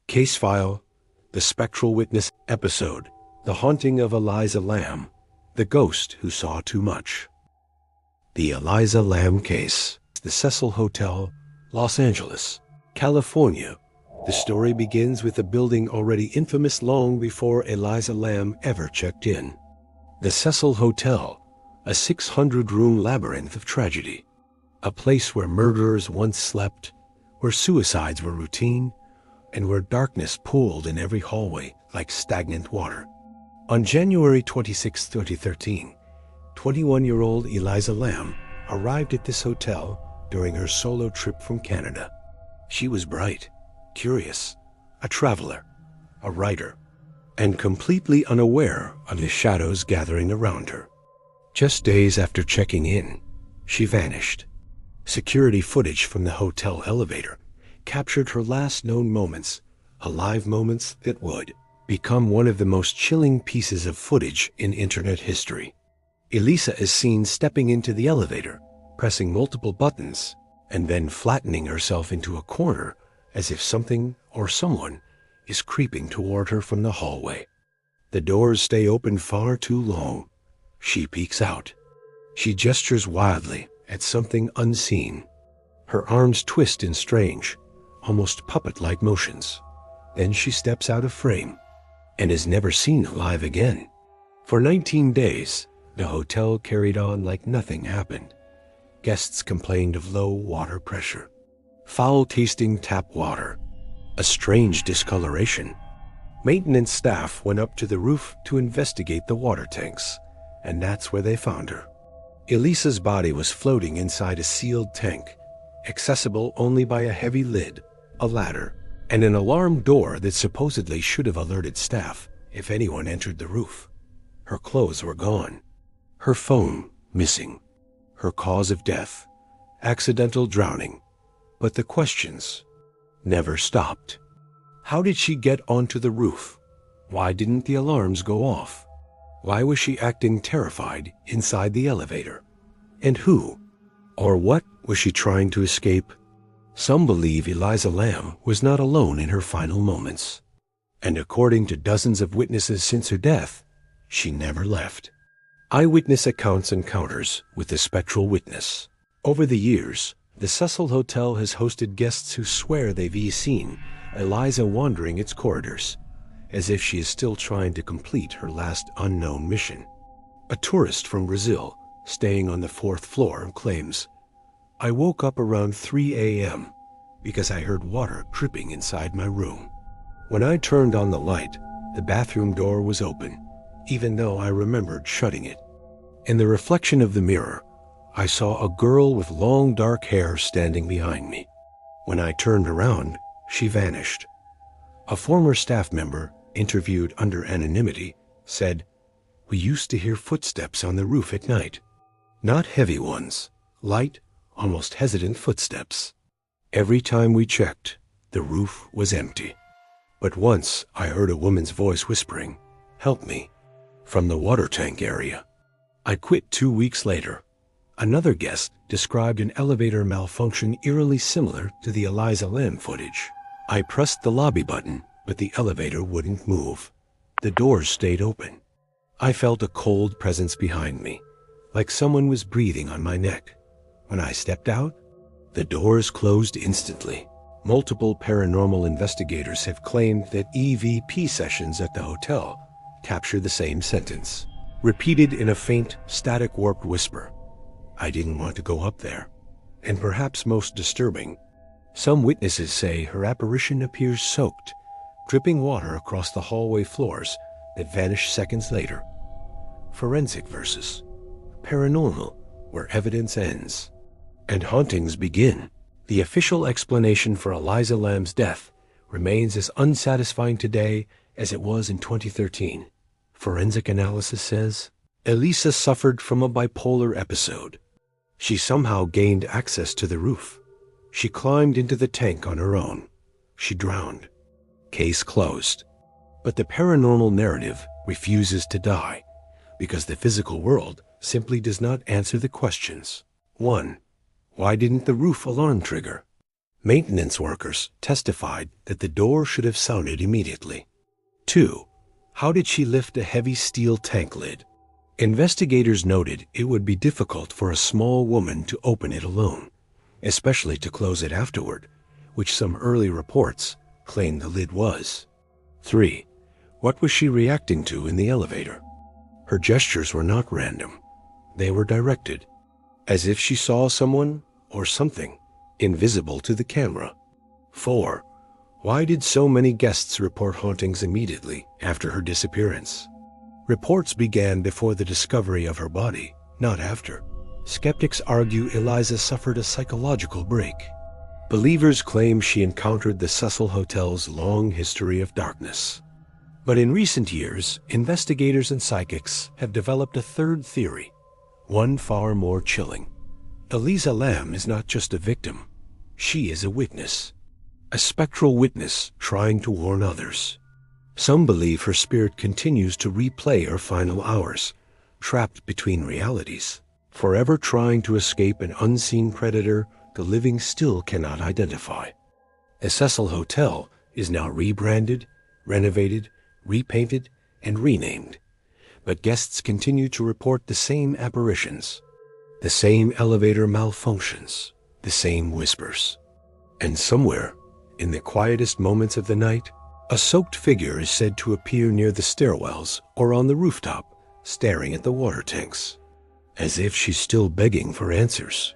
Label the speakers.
Speaker 1: Case File, The Spectral Witness Episode, The Haunting of Elisa Lam, The Ghost Who Saw Too Much. The Elisa Lam Case, the Cecil Hotel, Los Angeles, California. The story begins with a building already infamous long before Elisa Lam ever checked in. The Cecil Hotel, a 600-room labyrinth of tragedy. A place where murderers once slept, where suicides were routine, and where darkness pooled in every hallway like stagnant water. On January 26, 2013, 21-year-old Elisa Lam arrived at this hotel during her solo trip from Canada. She was bright, curious, a traveler, a writer, and completely unaware of the shadows gathering around her. Just days after checking in, she vanished. Security footage from the hotel elevator captured her last known moments, alive moments that would become one of the most chilling pieces of footage in internet history. Elisa is seen stepping into the elevator, pressing multiple buttons, and then flattening herself into a corner as if something or someone is creeping toward her from the hallway. The doors stay open far too long. She peeks out. She gestures wildly at something unseen. Her arms twist in strange, almost puppet-like motions. Then she steps out of frame and is never seen alive again. For 19 days, the hotel carried on like nothing happened. Guests complained of low water pressure, foul-tasting tap water, a strange discoloration. Maintenance staff went up to the roof to investigate the water tanks, and that's where they found her. Elisa's body was floating inside a sealed tank, accessible only by a heavy lid, a ladder, and an alarm door that supposedly should have alerted staff if anyone entered the roof. Her clothes were gone. Her phone missing. Her cause of death, accidental drowning. But the questions never stopped. How did she get onto the roof? Why didn't the alarms go off? Why was she acting terrified inside the elevator? And who or what was she trying to escape? Some believe Elisa Lam was not alone in her final moments. And according to dozens of witnesses since her death, she never left. Eyewitness accounts encounters with the spectral witness. Over the years, the Cecil Hotel has hosted guests who swear they've seen Elisa wandering its corridors, as if she is still trying to complete her last unknown mission. A tourist from Brazil, staying on the 4th floor, claims, "I woke up around 3 a.m. because I heard water dripping inside my room. When I turned on the light, the bathroom door was open, even though I remembered shutting it. In the reflection of the mirror, I saw a girl with long dark hair standing behind me. When I turned around, she vanished." A former staff member, interviewed under anonymity, said, "We used to hear footsteps on the roof at night. Not heavy ones, light, almost hesitant footsteps. Every time we checked, the roof was empty. But once I heard a woman's voice whispering, 'Help me,' from the water tank area. I quit 2 weeks later." Another guest described an elevator malfunction eerily similar to the Elisa Lam footage. "I pressed the lobby button, but the elevator wouldn't move. The doors stayed open. I felt a cold presence behind me, like someone was breathing on my neck. When I stepped out, the doors closed instantly." Multiple paranormal investigators have claimed that EVP sessions at the hotel capture the same sentence, repeated in a faint, static warped whisper. "I didn't want to go up there." And perhaps most disturbing, some witnesses say her apparition appears soaked, dripping water across the hallway floors that vanish seconds later. Forensic versus paranormal, where evidence ends and hauntings begin. The official explanation for Elisa Lam's death remains as unsatisfying today as it was in 2013. Forensic analysis says Elisa suffered from a bipolar episode. She somehow gained access to the roof. She climbed into the tank on her own. She drowned. Case closed. But the paranormal narrative refuses to die because the physical world simply does not answer the questions. 1. Why didn't the roof alarm trigger? Maintenance workers testified that the door should have sounded immediately. 2. How did she lift a heavy steel tank lid? Investigators noted it would be difficult for a small woman to open it alone, especially to close it afterward, which some early reports claimed the lid was. 3. What was she reacting to in the elevator? Her gestures were not random. They were directed, as if she saw someone or something invisible to the camera. 4. Why did so many guests report hauntings immediately after her disappearance? Reports began before the discovery of her body, not after. Skeptics argue Eliza suffered a psychological break. Believers claim she encountered the Cecil Hotel's long history of darkness. But in recent years, investigators and psychics have developed a third theory, one far more chilling. Elisa Lam is not just a victim. She is a witness. A spectral witness trying to warn others. Some believe her spirit continues to replay her final hours, trapped between realities, forever trying to escape an unseen predator the living still cannot identify. The Cecil Hotel is now rebranded, renovated, repainted, and renamed, but guests continue to report the same apparitions, the same elevator malfunctions, the same whispers. And somewhere, in the quietest moments of the night, a soaked figure is said to appear near the stairwells or on the rooftop, staring at the water tanks, as if she's still begging for answers.